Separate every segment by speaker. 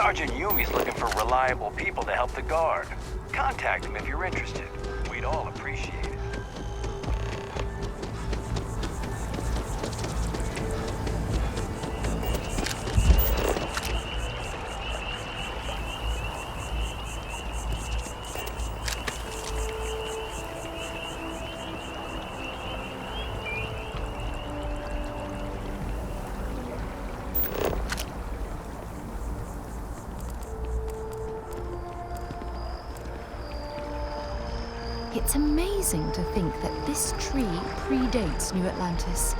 Speaker 1: Sergeant Yumi's looking for reliable people to help the guard. Contact him if you're interested. We'd all appreciate it.
Speaker 2: It's amazing to think that this tree predates New Atlantis.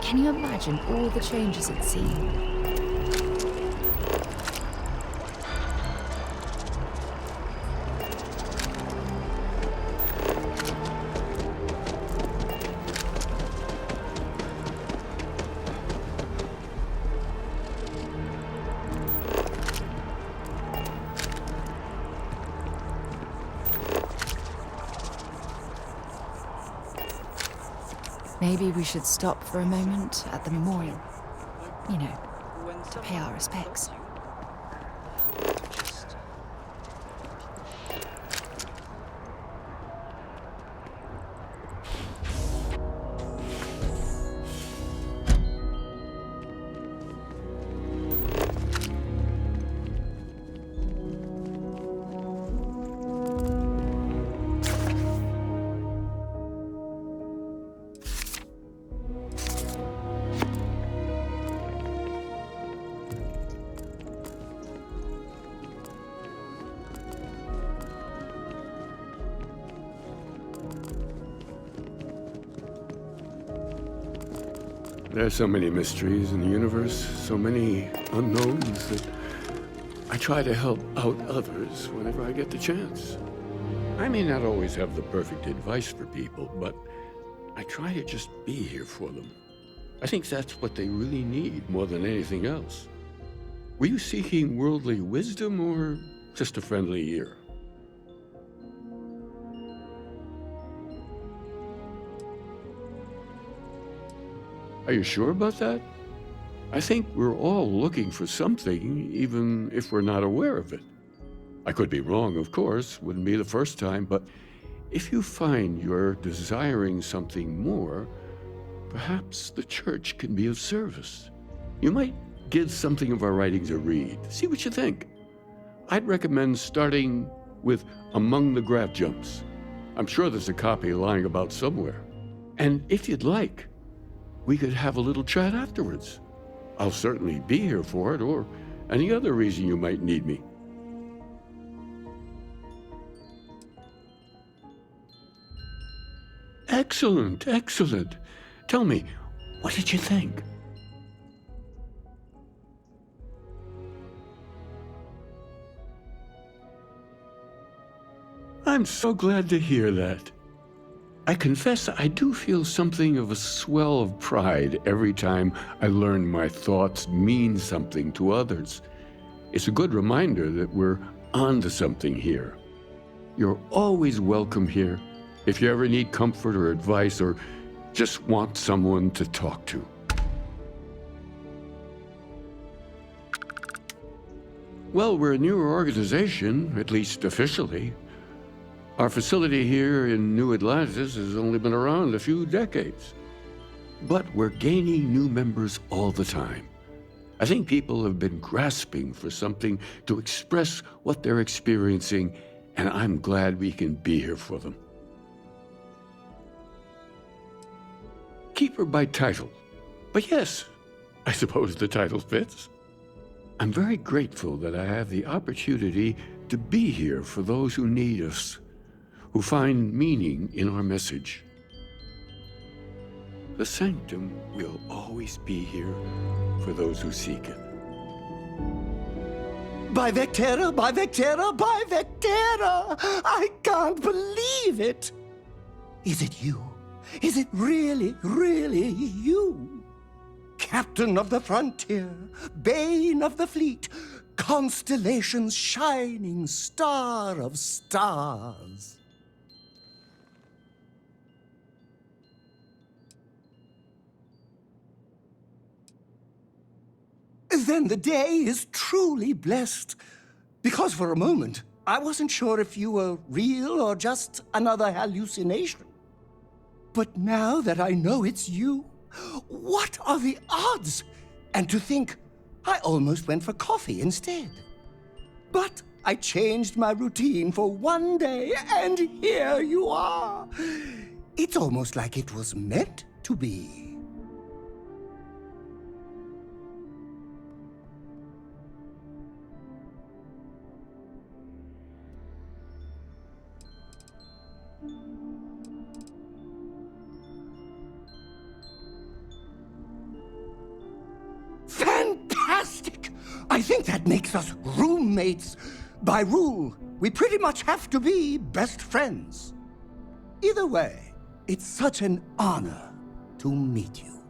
Speaker 2: Can you imagine all the changes it's seen? Maybe we should stop for a moment at the memorial. You know, to pay our respects.
Speaker 3: There's so many mysteries in the universe, so many unknowns that I try to help out others whenever I get the chance. I may not always have the perfect advice for people, but I try to just be here for them. I think that's what they really need more than anything else. Were you seeking worldly wisdom or just a friendly ear? Are you sure about that? I think we're all looking for something, even if we're not aware of it. I could be wrong, of course, wouldn't be the first time, but if you find you're desiring something more, perhaps the church can be of service. You might give something of our writings a read, see what you think. I'd recommend starting with Among the Graph Jumps. I'm sure there's a copy lying about somewhere. And if you'd like, we could have a little chat afterwards. I'll certainly be here for it, or any other reason you might need me. Excellent, excellent. Tell me, what did you think? I'm so glad to hear that. I confess I do feel something of a swell of pride every time I learn my thoughts mean something to others. It's a good reminder that we're onto something here. You're always welcome here if you ever need comfort or advice or just want someone to talk to. Well, we're a newer organization, at least officially. Our facility here in New Atlantis has only been around a few decades. But we're gaining new members all the time. I think people have been grasping for something to express what they're experiencing, and I'm glad we can be here for them. Keeper by title. But yes, I suppose the title fits. I'm very grateful that I have the opportunity to be here for those who need us, who find meaning in our message. The sanctum will always be here for those who seek it.
Speaker 4: By Vectera, by Vectera, by Vectera! I can't believe it! Is it you? Is it really, really you? Captain of the frontier, bane of the fleet, constellation's shining star of stars. then the day is truly blessed. Because for a moment, I wasn't sure if you were real or just another hallucination. But now that I know it's you, what are the odds? And to think, I almost went for coffee instead. But I changed my routine for one day, and here you are. It's almost like it was meant to be. Fantastic! I think that makes us roommates. By rule, we pretty much have to be best friends. Either way, it's such an honor to meet you.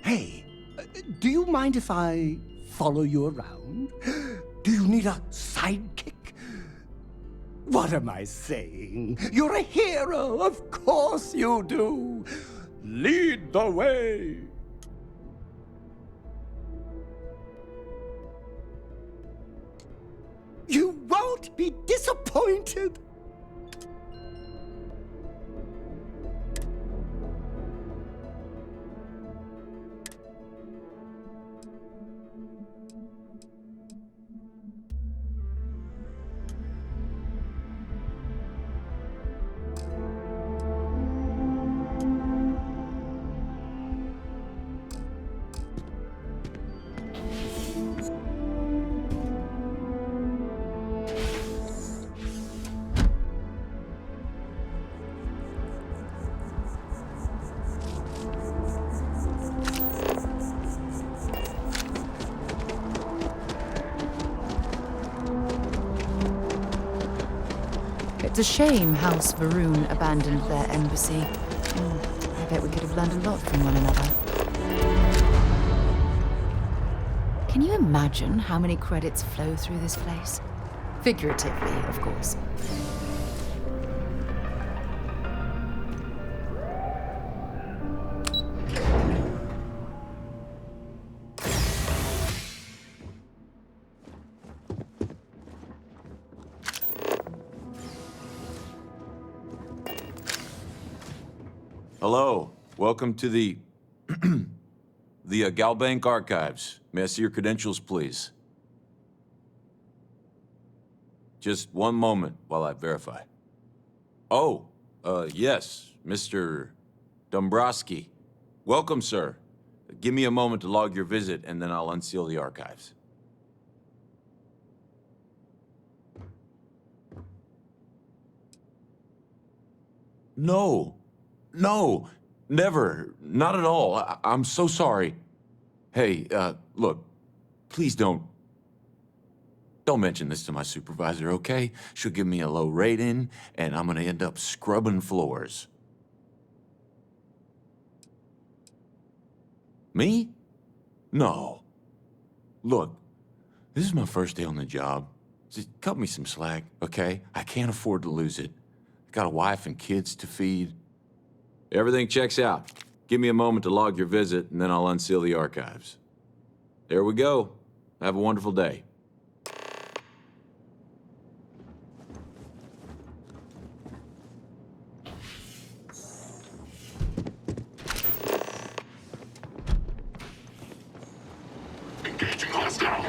Speaker 4: Hey, do you mind if I follow you around? Do you need a sidekick? What am I saying? You're a hero, of course you do. Lead the way. You won't be disappointed.
Speaker 2: It's a shame House Varun abandoned their embassy. I bet we could have learned a lot from one another. Can you imagine how many credits flow through this place? Figuratively, of course.
Speaker 5: Hello, welcome to the Galbank Archives. May I see your credentials, please? Just one moment while I verify. Oh, yes, Mr. Dombrowski. Welcome, sir. Give me a moment to log your visit, and then I'll unseal the archives. No, never. Not at all. I'm so sorry. Hey, look, please don't mention this to my supervisor, okay? She'll give me a low rating, and I'm gonna end up scrubbing floors. Me? No. Look, this is my first day on the job. Just cut me some slack, okay? I can't afford to lose it. I got a wife and kids to feed. Everything checks out. Give me a moment to log your visit, and then I'll unseal the archives. There we go. Have a wonderful day.
Speaker 6: Engaging hostile.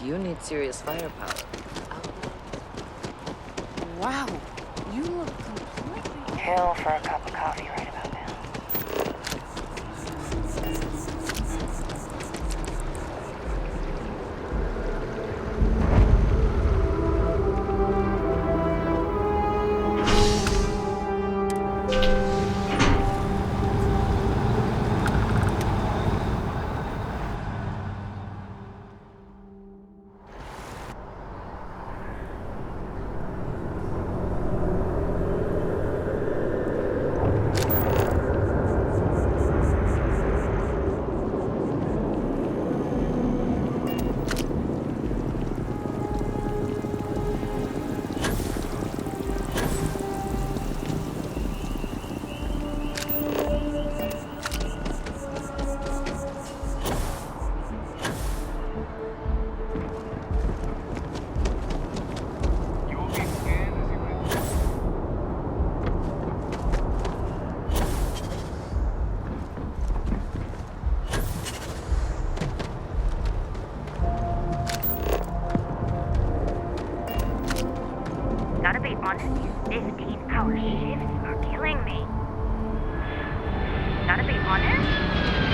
Speaker 7: You need serious firepower.
Speaker 2: Wow, you look completely...
Speaker 8: Kill for a cup of coffee right about now.
Speaker 9: Gotta be honest, these 15-hour shifts are killing me. Gotta be honest,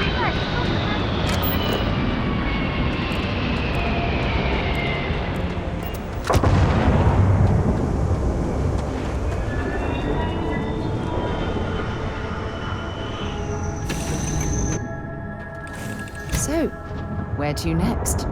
Speaker 9: I like
Speaker 2: So, where to next?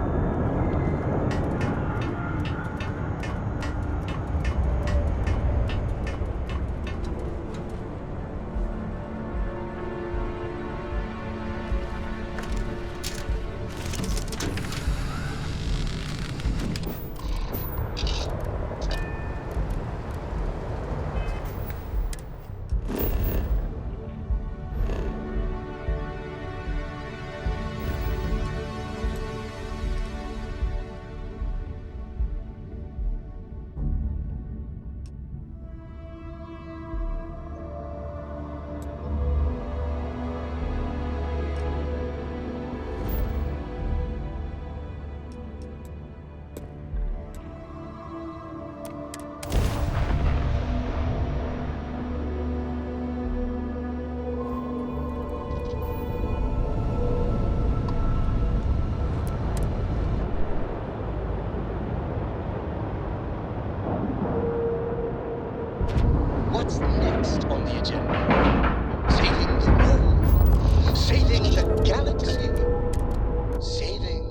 Speaker 4: What's next on the agenda? Saving the world. Saving the galaxy. Saving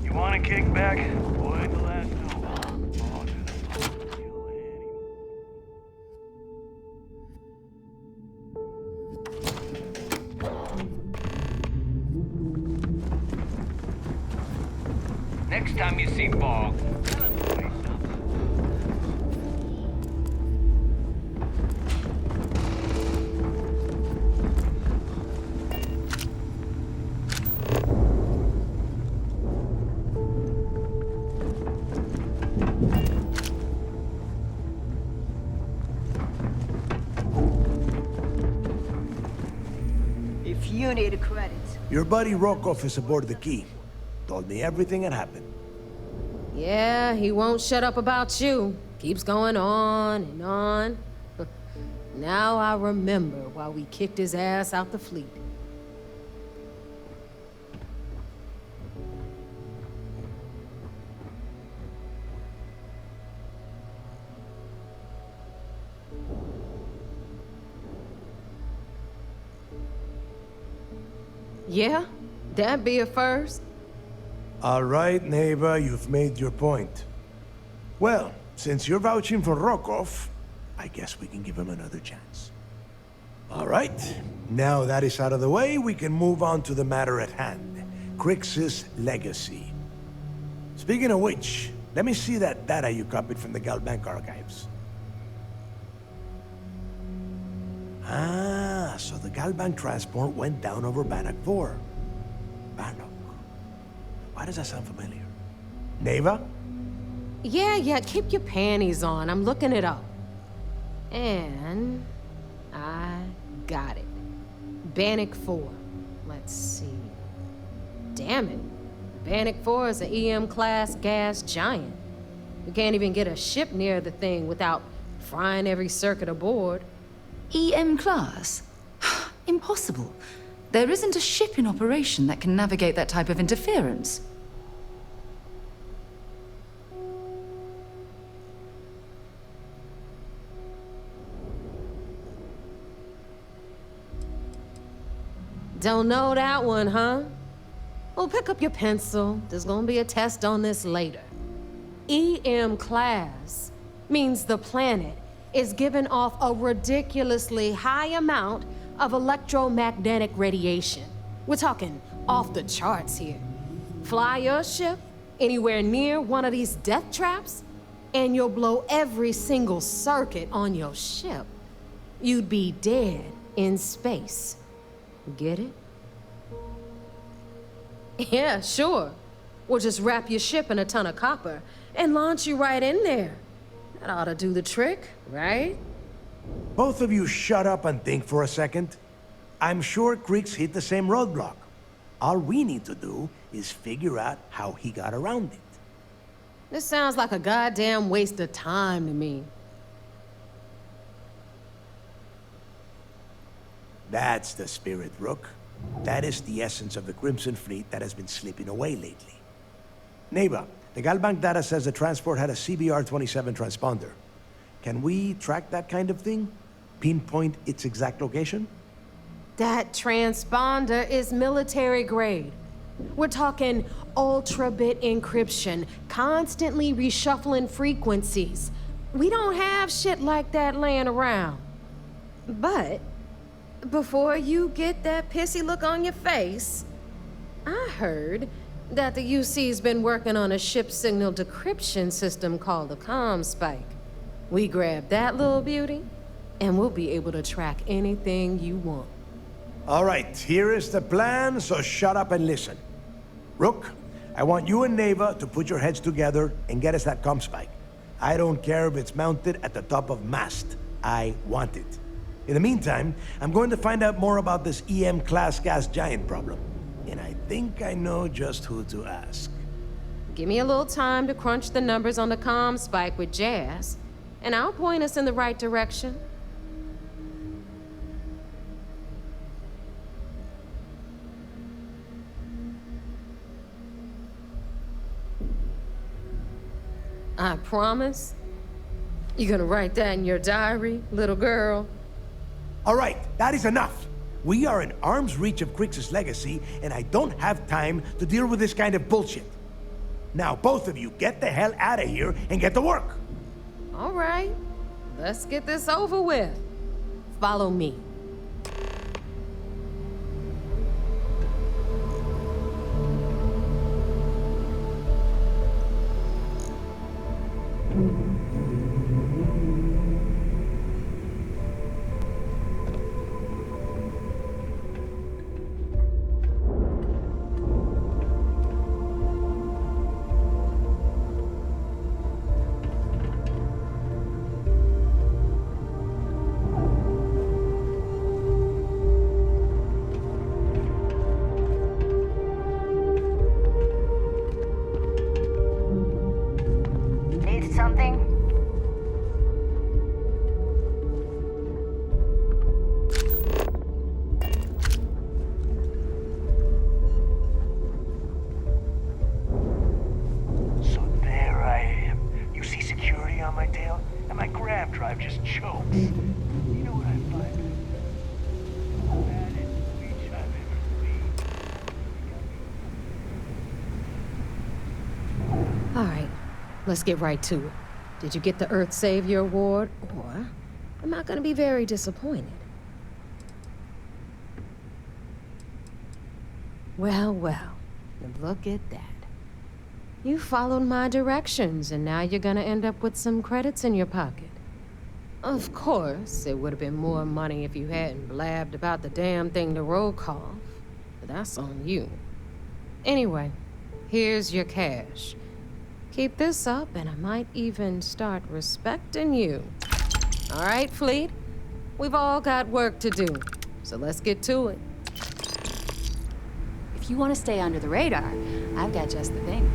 Speaker 1: You want to kick back? Boy, the last Next time you see Bog, tell him to wake up.
Speaker 10: If you need credits.
Speaker 11: Your buddy Rokoff is aboard the Key. Told me everything that happened.
Speaker 7: Yeah, he won't shut up about you. Keeps going on and on. Now I remember why we kicked his ass out the fleet. Yeah, that'd be a first.
Speaker 11: All right, neighbor, you've made your point. Well, since you're vouching for Rokoff, I guess we can give him another chance. All right, now that is out of the way, we can move on to the matter at hand. Crix's legacy. Speaking of which, let me see that data you copied from the Galbank archives. Ah, so the Galbank transport went down over Bannock 4. Bannock. Why does that sound familiar? Neva?
Speaker 7: Yeah, keep your panties on. I'm looking it up. And I got it. Bannock 4. Let's see. Damn it. Bannock 4 is an EM-class gas giant. You can't even get a ship near the thing without frying every circuit aboard.
Speaker 2: EM class? Impossible. There isn't a ship in operation that can navigate that type of interference.
Speaker 7: Don't know that one, huh? Well, pick up your pencil. There's gonna be a test on this later. EM class means the planet is giving off a ridiculously high amount of electromagnetic radiation. We're talking off the charts here. Fly your ship anywhere near one of these death traps, and you'll blow every single circuit on your ship. You'd be dead in space. Get it? Yeah, sure. We'll just wrap your ship in a ton of copper and launch you right in there. That ought to do the trick, right?
Speaker 11: Both of you shut up and think for a second. I'm sure Creeks hit the same roadblock. All we need to do is figure out how he got around it.
Speaker 7: This sounds like a goddamn waste of time to me.
Speaker 11: That's the spirit, Rook. That is the essence of the Crimson Fleet that has been slipping away lately. Neighbor, the Galbank data says the transport had a CBR-27 transponder. Can we track that kind of thing? Pinpoint its exact location?
Speaker 7: That transponder is military grade. We're talking ultra-bit encryption, constantly reshuffling frequencies. We don't have shit like that laying around. But before you get that pissy look on your face, I heard that the UC's been working on a ship signal decryption system called the ComSpike. We grab that little beauty, and we'll be able to track anything you want.
Speaker 11: All right, here is the plan, so shut up and listen. Rook, I want you and Neva to put your heads together and get us that ComSpike. I don't care if it's mounted at the top of mast. I want it. In the meantime, I'm going to find out more about this EM-class gas giant problem. And I think I know just who to ask.
Speaker 7: Give me a little time to crunch the numbers on the ComSpike with Jazz, and I'll point us in the right direction. I promise. You gonna write that in your diary, little girl?
Speaker 11: All right, that is enough. We are in arm's reach of Creeks' legacy, and I don't have time to deal with this kind of bullshit. Now, both of you, get the hell out of here and get to work.
Speaker 7: All right, let's get this over with. Follow me.
Speaker 8: Need something?
Speaker 1: So there I am. You see security on my tail, and my grab drive just chokes. You know what I find? The baddest leech I've ever seen.
Speaker 7: All right, let's get right to it. Did you get the Earth Savior Award, or am I gonna be very disappointed? Well, look at that. You followed my directions, and now you're gonna end up with some credits in your pocket. Of course, it would have been more money if you hadn't blabbed about the damn thing to roll call, but that's on you. Anyway, here's your cash. Keep this up, and I might even start respecting you. All right, Fleet? We've all got work to do, so let's get to it.
Speaker 2: If you want to stay under the radar, I've got just the thing.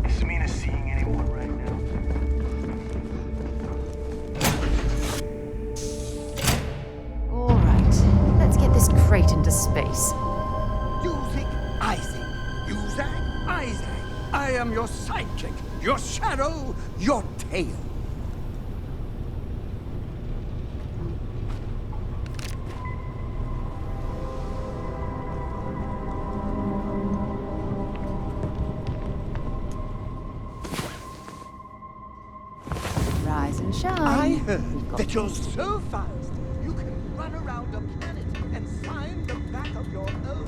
Speaker 1: Is Mina seeing anyone right now?
Speaker 2: All right, let's get this crate into space.
Speaker 4: Using Isaac. Using Isaac. I am your sidekick, your shadow, your tail.
Speaker 2: Rise and shine.
Speaker 4: I heard that you're so fast, you can run around a planet and find the back of your own.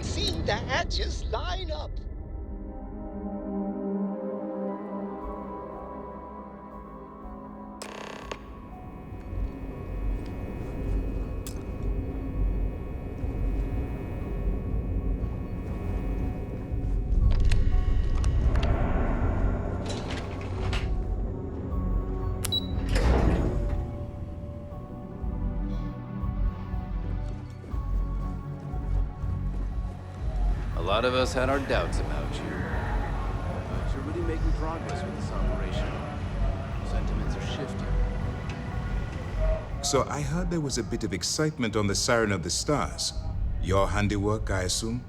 Speaker 4: Seeing the hatches line up.
Speaker 12: A lot of us had our doubts about you. But you're really making progress with this operation. Sentiments are shifting.
Speaker 13: So I heard there was a bit of excitement on the Siren of the Stars. Your handiwork, I assume?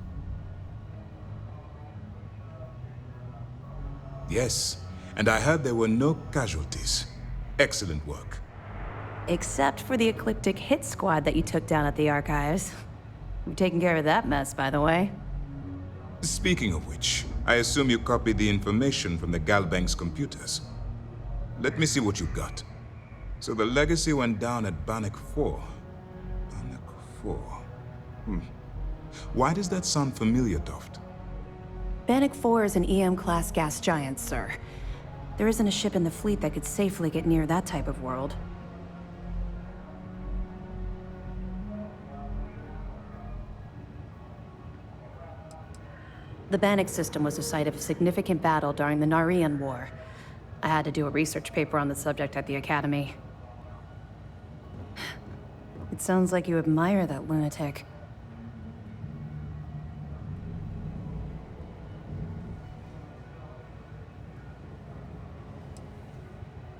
Speaker 13: Yes, and I heard there were no casualties. Excellent work.
Speaker 14: Except for the eclectic hit squad that you took down at the archives. We've taken care of that mess, by the way.
Speaker 13: Speaking of which, I assume you copied the information from the Galbank's computers. Let me see what you got. So the legacy went down at Bannock 4. Bannock 4. Why does that sound familiar, Toft?
Speaker 14: Bannock 4 is an EM-class gas giant, sir. There isn't a ship in the fleet that could safely get near that type of world. The Bannock system was the site of a significant battle during the Narian War. I had to do a research paper on the subject at the Academy. It sounds like you admire that lunatic.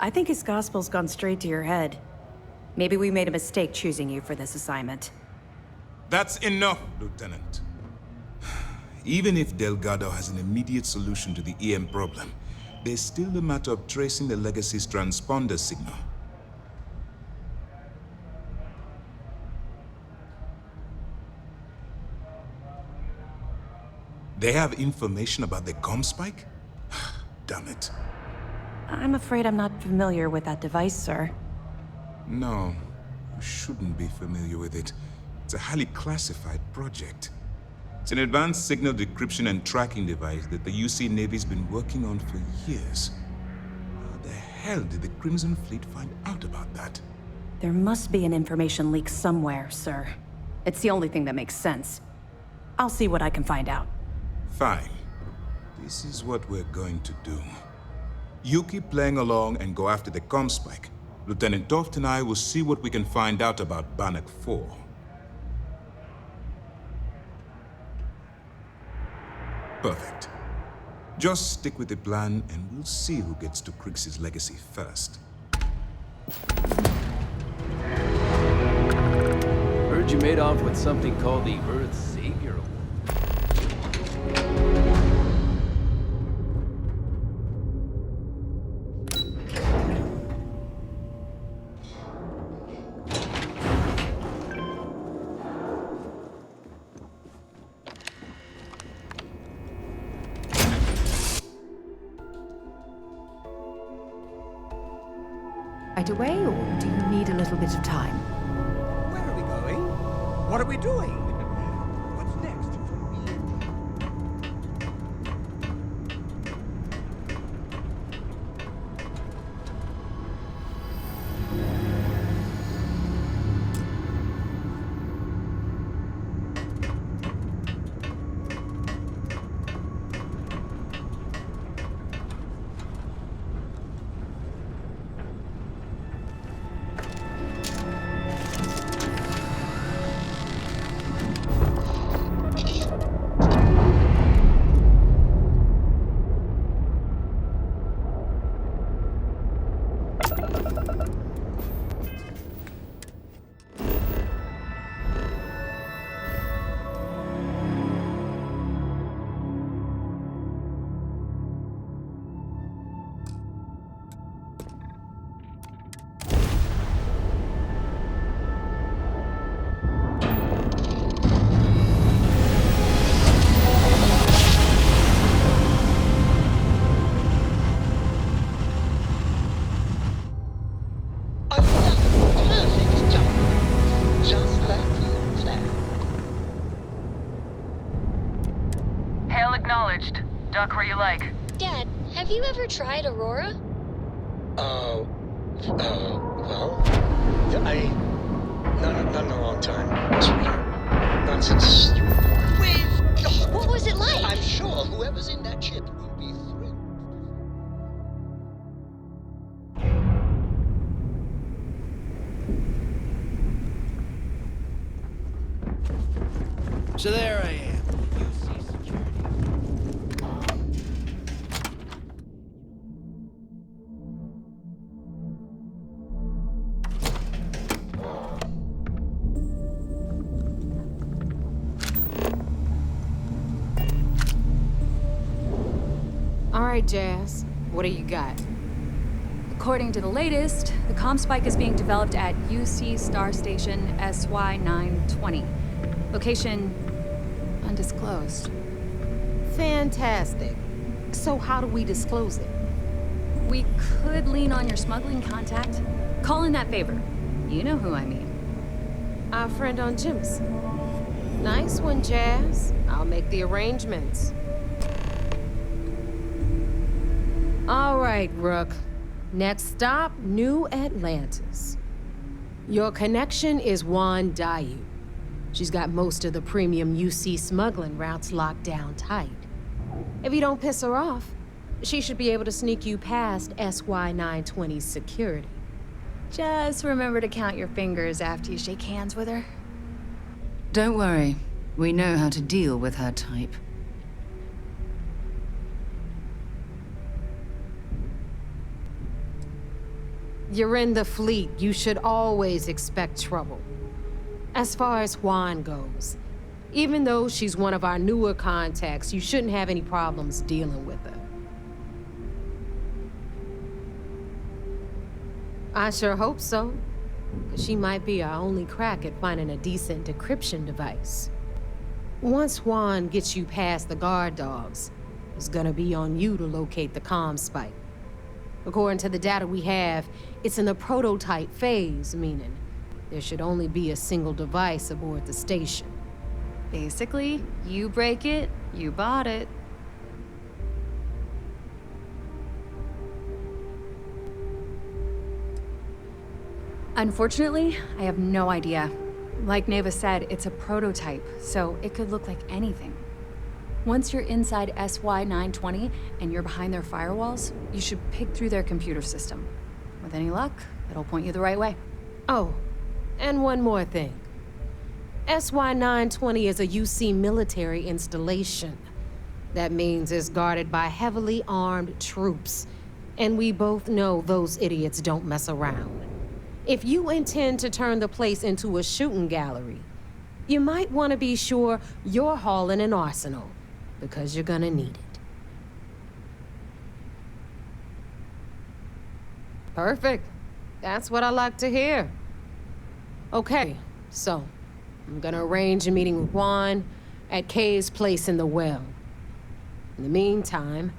Speaker 14: I think his gospel's gone straight to your head. Maybe we made a mistake choosing you for this assignment.
Speaker 13: That's enough, Lieutenant. Even if Delgado has an immediate solution to the EM problem, there's still the matter of tracing the Legacy's transponder signal. They have information about the comm spike? Damn it.
Speaker 14: I'm afraid I'm not familiar with that device, sir.
Speaker 13: No, you shouldn't be familiar with it. It's a highly classified project. It's an advanced signal decryption and tracking device that the UC Navy's been working on for years. How the hell did the Crimson Fleet find out about that?
Speaker 14: There must be an information leak somewhere, sir. It's the only thing that makes sense. I'll see what I can find out.
Speaker 13: Fine. This is what we're going to do. You keep playing along and go after the comm spike. Lieutenant Toft and I will see what we can find out about Bannock 4. Perfect. Just stick with the plan and we'll see who gets to Kriggs' legacy first.
Speaker 12: Heard you made off with something called the Earth's Savior Award.
Speaker 2: Right away, or do you need a little bit of time?
Speaker 4: Where are we going? What are we doing? What's next?
Speaker 15: Duck where you like.
Speaker 16: Dad, have you ever tried Aurora?
Speaker 4: Well, not in a long time, sweetheart. Not since you were born.
Speaker 16: What was it like?
Speaker 4: I'm sure whoever's in that ship will be thrilled.
Speaker 12: So there I am.
Speaker 7: All right, Jazz. What do you got?
Speaker 17: According to the latest, the comm spike is being developed at UC Star Station SY-920. Location undisclosed.
Speaker 7: Fantastic. So how do we disclose it?
Speaker 17: We could lean on your smuggling contact. Call in that favor. You know who I mean.
Speaker 7: Our friend on Jim's. Nice one, Jazz. I'll make the arrangements. All right, Rook. Next stop, New Atlantis. Your connection is Juan Dayu. She's got most of the premium UC smuggling routes locked down tight. If you don't piss her off, she should be able to sneak you past SY-920's security.
Speaker 17: Just remember to count your fingers after you shake hands with her.
Speaker 18: Don't worry. We know how to deal with her type.
Speaker 7: You're in the fleet. You should always expect trouble. As far as Juan goes, even though she's one of our newer contacts, you shouldn't have any problems dealing with her. I sure hope so. 'Cause she might be our only crack at finding a decent decryption device. Once Juan gets you past the guard dogs, it's gonna be on you to locate the comm spike. According to the data we have, it's in the prototype phase, meaning there should only be a single device aboard the station.
Speaker 17: Basically, you break it, you bought it. Unfortunately, I have no idea. Like Neva said, it's a prototype, so it could look like anything. Once you're inside SY-920 and you're behind their firewalls, you should pick through their computer system. With any luck, it'll point you the right way.
Speaker 7: Oh, and one more thing. SY-920 is a UC military installation. That means it's guarded by heavily armed troops. And we both know those idiots don't mess around. If you intend to turn the place into a shooting gallery, you might want to be sure you're hauling an arsenal, because you're gonna need it. Perfect. That's what I like to hear. Okay, so I'm gonna arrange a meeting with Juan at Kay's place in the well. In the meantime,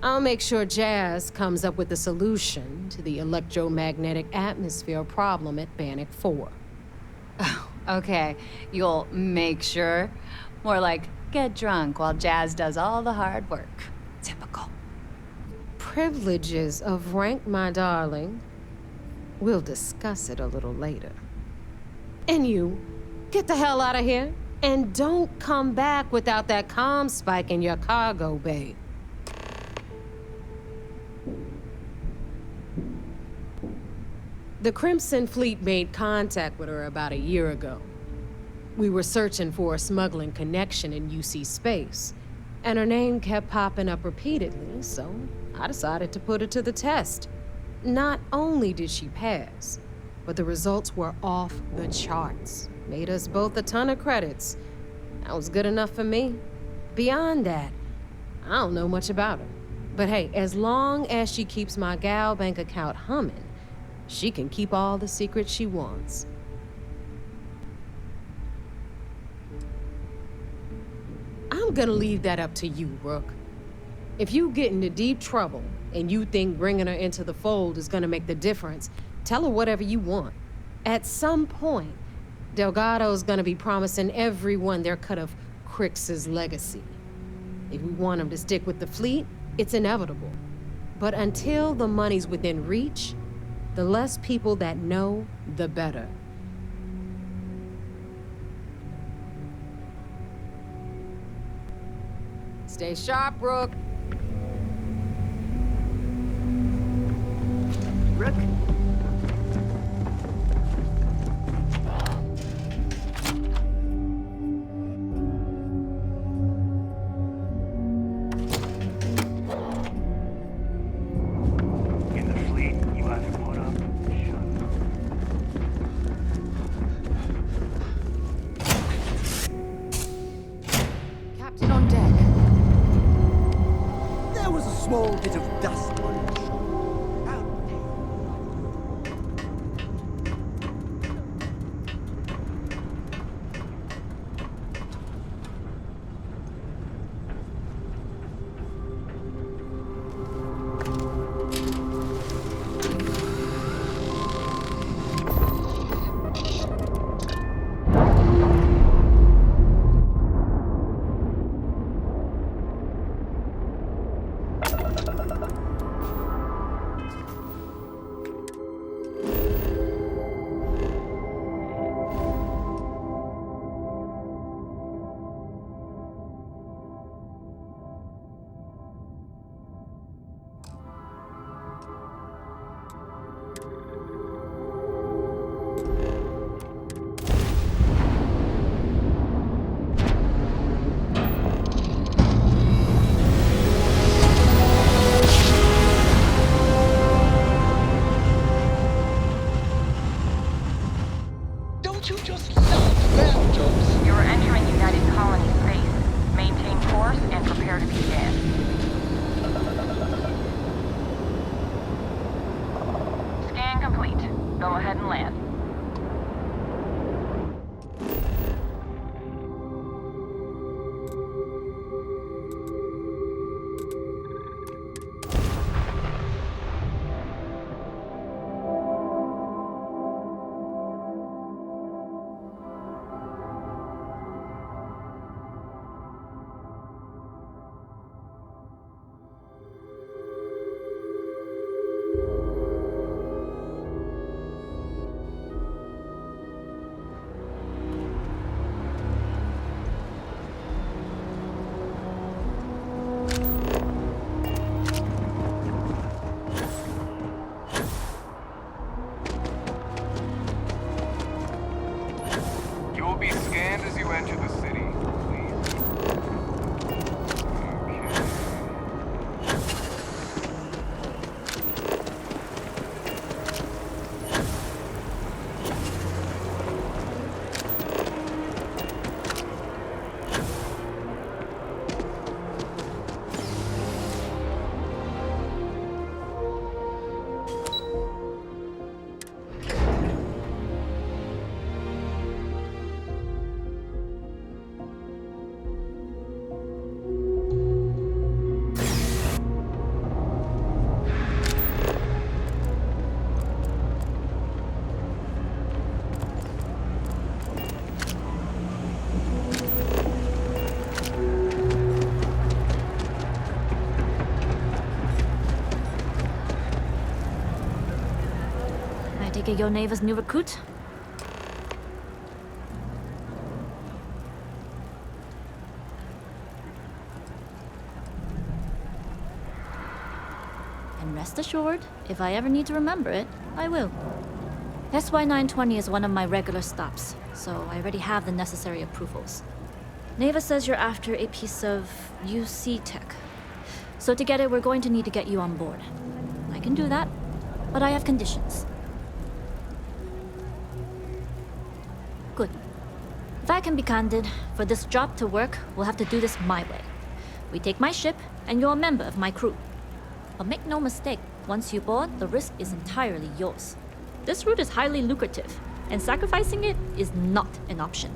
Speaker 7: I'll make sure Jazz comes up with a solution to the electromagnetic atmosphere problem at Bannock 4.
Speaker 17: Oh, okay. You'll make sure. More like, get drunk while Jazz does all the hard work. Typical.
Speaker 7: Privileges of rank, my darling. We'll discuss it a little later. And you, get the hell out of here. And don't come back without that comm spike in your cargo bay. The Crimson Fleet made contact with her about a year ago. We were searching for a smuggling connection in UC space, and her name kept popping up repeatedly, so I decided to put her to the test. Not only did she pass, but the results were off the charts. Made us both a ton of credits. That was good enough for me. Beyond that, I don't know much about her. But hey, as long as she keeps my gal bank account humming, she can keep all the secrets she wants. I'm gonna leave that up to you, Rook. If you get into deep trouble and you think bringing her into the fold is gonna make the difference, tell her whatever you want. At some point, Delgado's gonna be promising everyone their cut of Crix's legacy. If we want him to stick with the fleet, it's inevitable. But until the money's within reach, the less people that know, the better. Stay sharp, Rook.
Speaker 10: Rook?
Speaker 1: In the fleet, you either put up or shut up.
Speaker 2: Captain on deck.
Speaker 4: There was a small bit of dust on your shoulder.
Speaker 15: complete. Go ahead and land.
Speaker 12: You will be scanned as you enter the city, please.
Speaker 16: I take it your neighbor's new recruit? And rest assured, if I ever need to remember it, I will. SY920 is one of my regular stops, so I already have the necessary approvals. Neva says you're after a piece of UC tech. So to get it, we're going to need to get you on board. I can do that, but I have conditions. Good. If I can be candid, for this job to work, we'll have to do this my way. We take my ship, and you're a member of my crew. But make no mistake, once you board, the risk is entirely yours. This route is highly lucrative, and sacrificing it is not an option.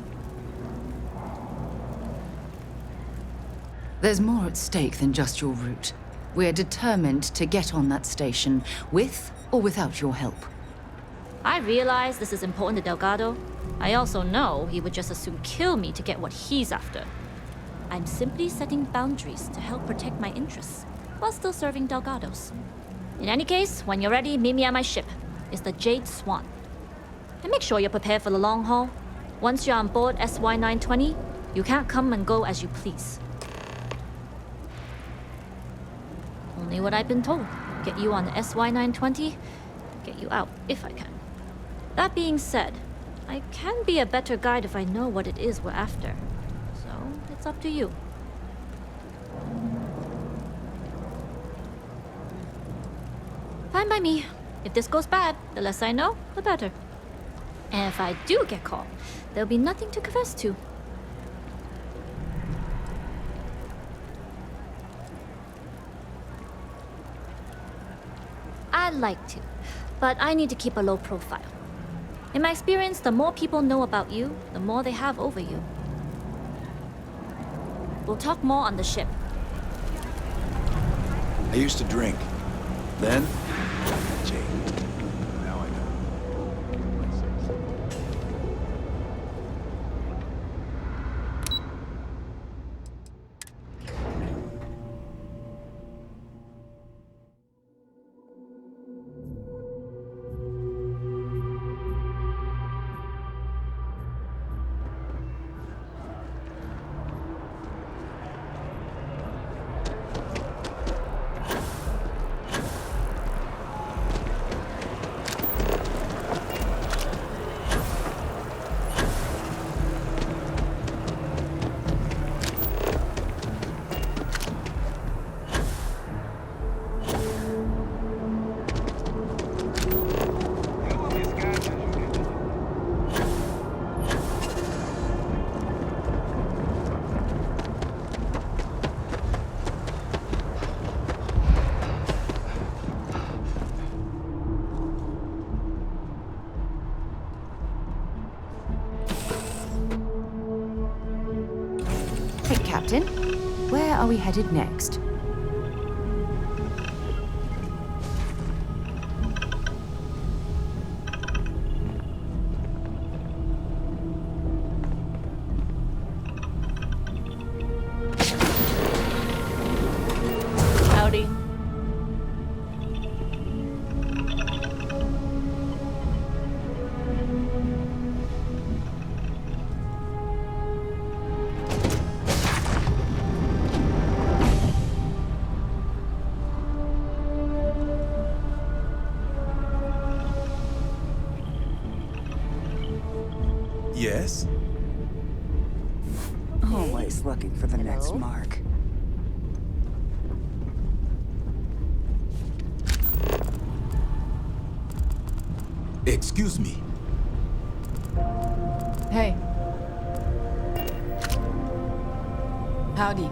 Speaker 18: There's more at stake than just your route. We're determined to get on that station, with or without your help.
Speaker 16: I realize this is important to Delgado. I also know he would just as soon kill me to get what he's after. I'm simply setting boundaries to help protect my interests, while still serving Delgado's. In any case, when you're ready, meet me at my ship. It's the Jade Swan. And make sure you're prepared for the long haul. Once you're on board SY920, you can't come and go as you please. Only what I've been told. Get you on the SY920, get you out if I can. That being said, I can be a better guide if I know what it is we're after. So, it's up to you. Fine by me. If this goes bad, the less I know, the better. And if I do get caught, there'll be nothing to confess to. I'd like to, but I need to keep a low profile. In my experience, the more people know about you, the more they have over you. We'll talk more on the ship.
Speaker 19: I used to drink. Then, Jake. Now I know.
Speaker 18: Captain, where are we headed next?
Speaker 16: Howdy.
Speaker 11: Yes?
Speaker 10: Always looking for the next mark.
Speaker 11: Excuse me.
Speaker 18: Hey. Howdy.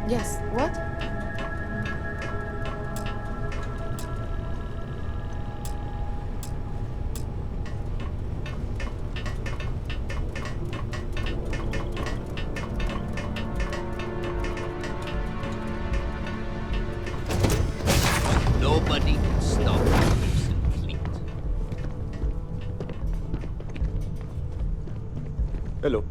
Speaker 17: Yes, what?
Speaker 20: Nobody can stop this fleet.
Speaker 11: Hello.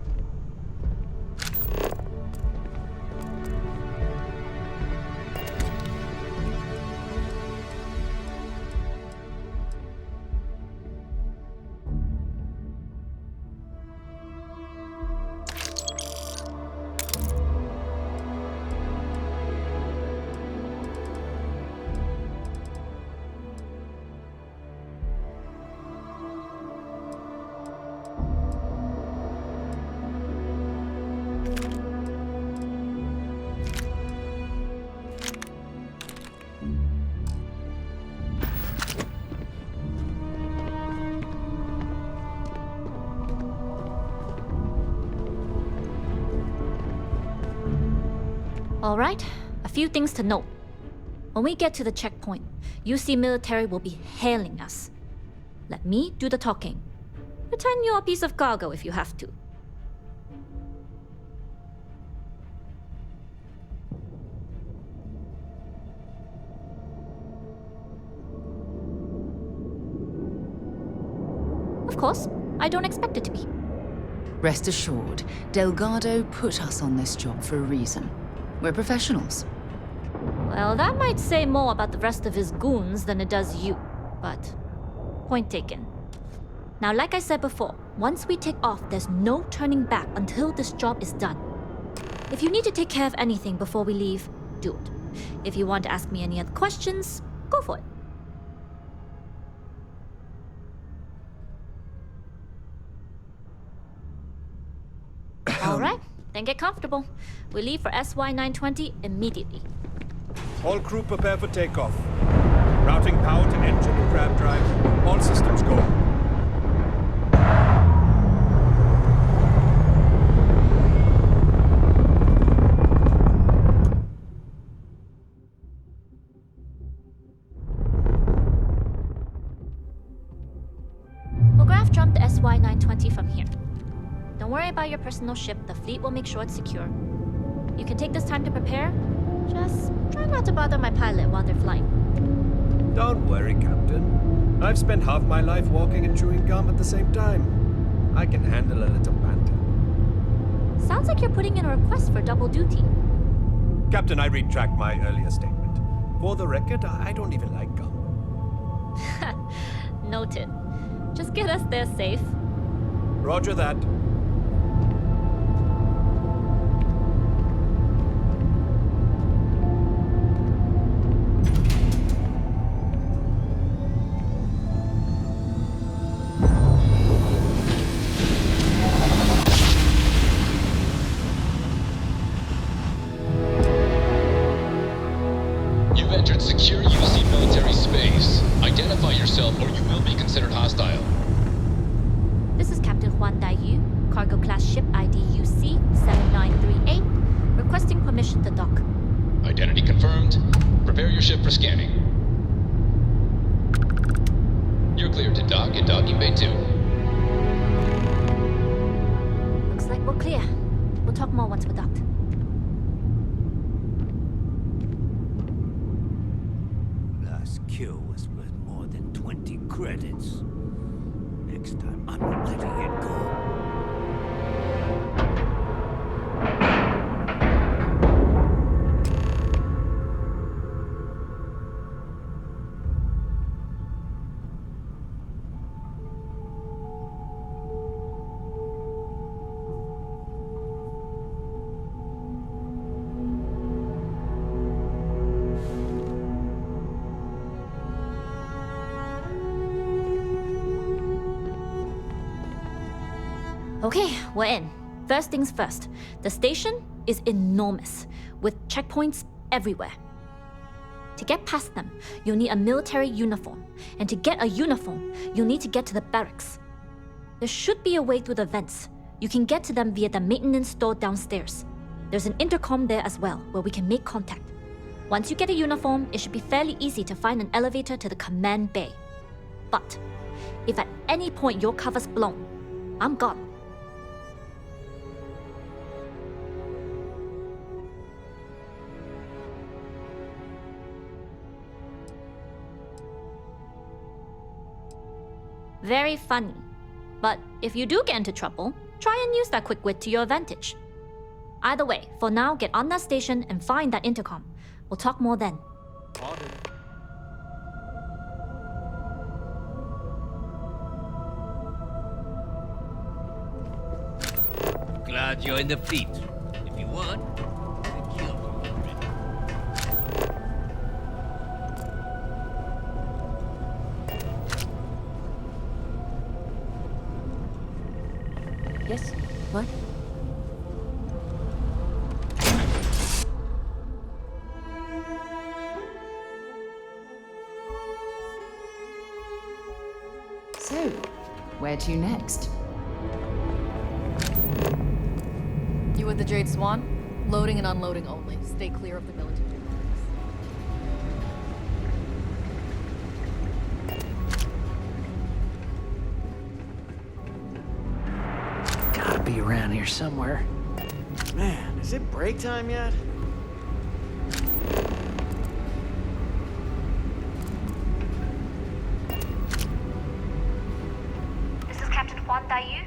Speaker 16: All right, a few things to note. When we get to the checkpoint, UC military will be hailing us. Let me do the talking. Pretend you're a piece of cargo if you have to. Of course, I don't expect it to be.
Speaker 18: Rest assured, Delgado put us on this job for a reason. We're professionals.
Speaker 16: Well, that might say more about the rest of his goons than it does you, but point taken. Now, like I said before, once we take off, there's no turning back until this job is done. If you need to take care of anything before we leave, do it. If you want to ask me any other questions, go for it. All right, then get comfortable. We leave for SY-920 immediately.
Speaker 21: All crew prepare for takeoff. Routing power to engine and grab drive. All systems go.
Speaker 16: We'll graph jump the SY-920 from here. Don't worry about your personal ship. The fleet will make sure it's secure. You can take this time to prepare. Just try not to bother my pilot while they're flying.
Speaker 21: Don't worry, Captain. I've spent half my life walking and chewing gum at the same time. I can handle a little banter.
Speaker 16: Sounds like you're putting in a request for double duty.
Speaker 21: Captain, I retract my earlier statement. For the record, I don't even like gum.
Speaker 16: Noted. Just get us there safe.
Speaker 21: Roger that.
Speaker 22: You've entered secure UC military space. Identify yourself or you will be considered hostile.
Speaker 16: This is Huan Daiyu, cargo class ship ID UC-7938, requesting permission to dock.
Speaker 22: Identity confirmed. Prepare your ship for scanning. You're cleared to dock at docking bay 2.
Speaker 16: Looks like we're clear. We'll talk more once we're docked.
Speaker 4: Last kill was worth more than 20 credits. Next time, I'm not letting it go.
Speaker 16: Okay, we're in. First things first, the station is enormous, with checkpoints everywhere. To get past them, you'll need a military uniform, and to get a uniform, you'll need to get to the barracks. There should be a way through the vents. You can get to them via the maintenance store downstairs. There's an intercom there as well, where we can make contact. Once you get a uniform, it should be fairly easy to find an elevator to the command bay. But if at any point your cover's blown, I'm gone. Very funny. But if you do get into trouble, try and use that quick wit to your advantage. Either way, for now, get on that station and find that intercom. We'll talk more then.
Speaker 20: Glad you're in the fleet. If you want, I can kill you.
Speaker 2: Yes? What?
Speaker 18: So, where to next?
Speaker 3: You with the Jade Swan? Loading and unloading only. Stay clear of the military.
Speaker 5: Gotta be around here somewhere. Man, is it break time yet?
Speaker 9: This is Captain Huan Daiyu.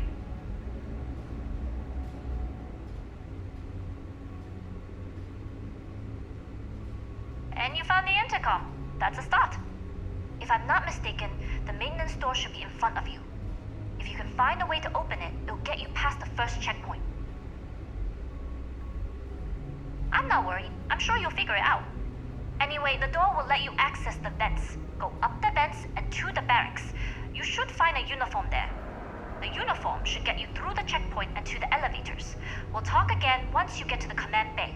Speaker 9: And you found the intercom. That's a start. If I'm not mistaken, the maintenance door should be in front of you. If you can find a way to open it, it'll get you past the first checkpoint. I'm not worried. I'm sure you'll figure it out. Anyway, the door will let you access the vents. Go up the vents and to the barracks. You should find a uniform there. The uniform should get you through the checkpoint and to the elevators. We'll talk again once you get to the command bay.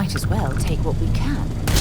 Speaker 2: might as well take what we can.